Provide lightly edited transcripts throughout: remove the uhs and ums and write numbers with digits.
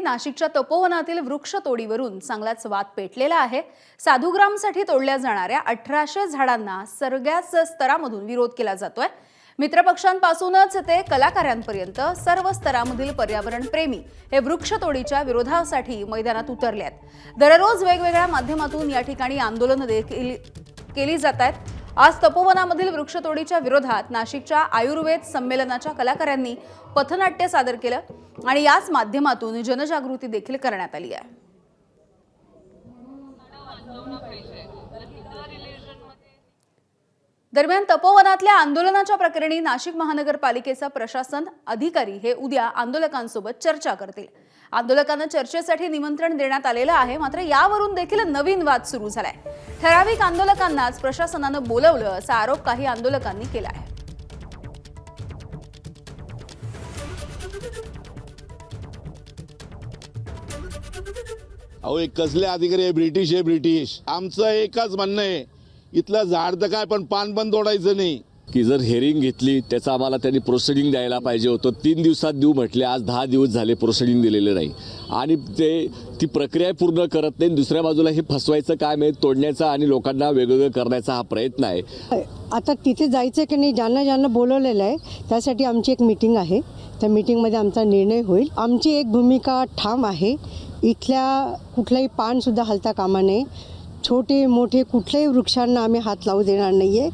नाशिकच्या तपोवनातील वृक्षतोडीवरून चांगलाच वाद पेटलेला आहे। साधुग्रामसाठी तोडल्या जाणाऱ्या 1800 झाडांना सगळ्याच स्तरामधून विरोध केला जातोय। मित्रपक्षांपासूनच ते कलाकारांपर्यंत सर्व स्तरामधील पर्यावरण प्रेमी हे वृक्षतोडीच्या विरोधासाठी मैदानात उतरले आहेत। दररोज वेगवेगळ्या माध्यमातून या ठिकाणी आंदोलन देखील केली जात आहेत। आज तपोवनामधील वृक्षतोडीच्या विरोधात नाशिकच्या आयुर्वेद संमेलनाच्या कलाकारांनी पथनाट्य सादर केलं आणि याच माध्यमातून जनजागृती देखील करण्यात आली आहे। दरम्यान तपोवनातल्या आंदोलनाच्या प्रकरणी नाशिक महानगरपालिकेचा प्रशासन अधिकारी हे उद्या आंदोलकांसोबत चर्चा करतील। आंदोलकांना चर्चेसाठी निमंत्रण देण्यात आलेलं आहे, मात्र यावरून देखील नवीन वाद सुरू झालाय। ठराविक आंदोलकांनाच प्रशासनानं बोलवलं असा आरोप काही आंदोलकांनी केला आहे। अहो, एक कसले अधिकारी आहे? ब्रिटिश आहे, ब्रिटिश। आमचं एकच म्हणणं आहे, इथलं झाड तर काय पण पान पण तोडायचं नाही। की जर हेरिंग घेतली त्याचा आम्हाला त्यांनी प्रोसिडिंग द्यायला पाहिजे होतं। 3 दिवसात देऊ म्हटले, आज 10 दिवस झाले प्रोसिडिंग दिलेले नाही आणि ती प्रक्रिया पूर्ण करत नाही। दुसऱ्या बाजूला हे फसवायचं काम आहे, तोडण्याचा आणि लोकांना वेगवेगळं करण्याचा हा प्रयत्न आहे। आता तिथे जायचं की नाही, ज्यांना बोलवलेलं आहे त्यासाठी आमची एक मीटिंग आहे। त्या मीटिंगमध्ये आमचा निर्णय होईल। आमची एक भूमिका ठाम आहे, इथल्या कुठलाही पान सुद्धा हलता कामा नये। छोटे मोठे कुठल्याही वृक्षांना आम्ही हात लावू देणार नाहीये।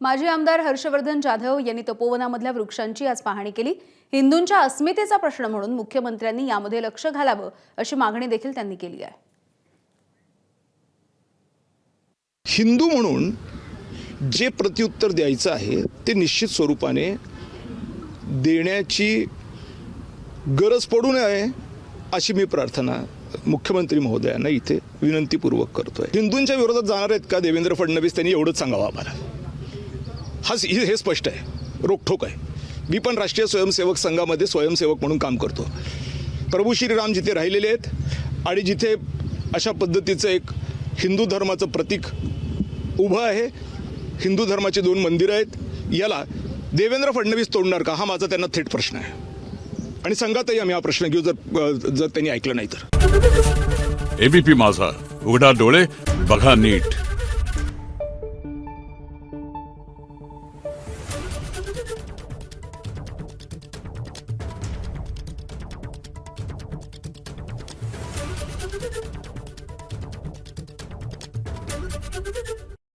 माजी आमदार हर्षवर्धन जाधव यांनी तपोवनामधल्या वृक्षांची आज पाहणी केली। हिंदूंच्या अस्मितेचा प्रश्न म्हणून मुख्यमंत्र्यांनी यामध्ये लक्ष घालावं अशी मागणी देखील त्यांनी केली आहे। हिंदू म्हणून जे प्रत्युत्तर द्यायचं आहे ते निश्चित स्वरूपाने देण्याची गरज पडू नये अशी मी प्रार्थना मुख्यमंत्री महोदयांना इथे विनंतीपूर्वक करतोय। हिंदूंच्या विरोधात जाणार आहेत का देवेंद्र फडणवीस? त्यांनी एवढंच सांगावं आम्हाला। हे स्पष्ट आहे, रोखठोक आहे। मी पण राष्ट्रीय स्वयंसेवक संघामध्ये स्वयंसेवक म्हणून काम करतो। प्रभू श्रीराम जिथे राहिलेले आहेत आणि जिथे अशा पद्धतीचं एक हिंदू धर्माचं प्रतीक उभं आहे, हिंदू धर्माची 2 मंदिरं आहेत, याला देवेंद्र फडणवीस तोडणार का? हा माझा त्यांना थेट प्रश्न आहे आणि संघातही आम्ही हा प्रश्न घेऊ जर त्यांनी ऐकलं नाही तर। एबीपी माझा, उघडा डोळे बघा नीट।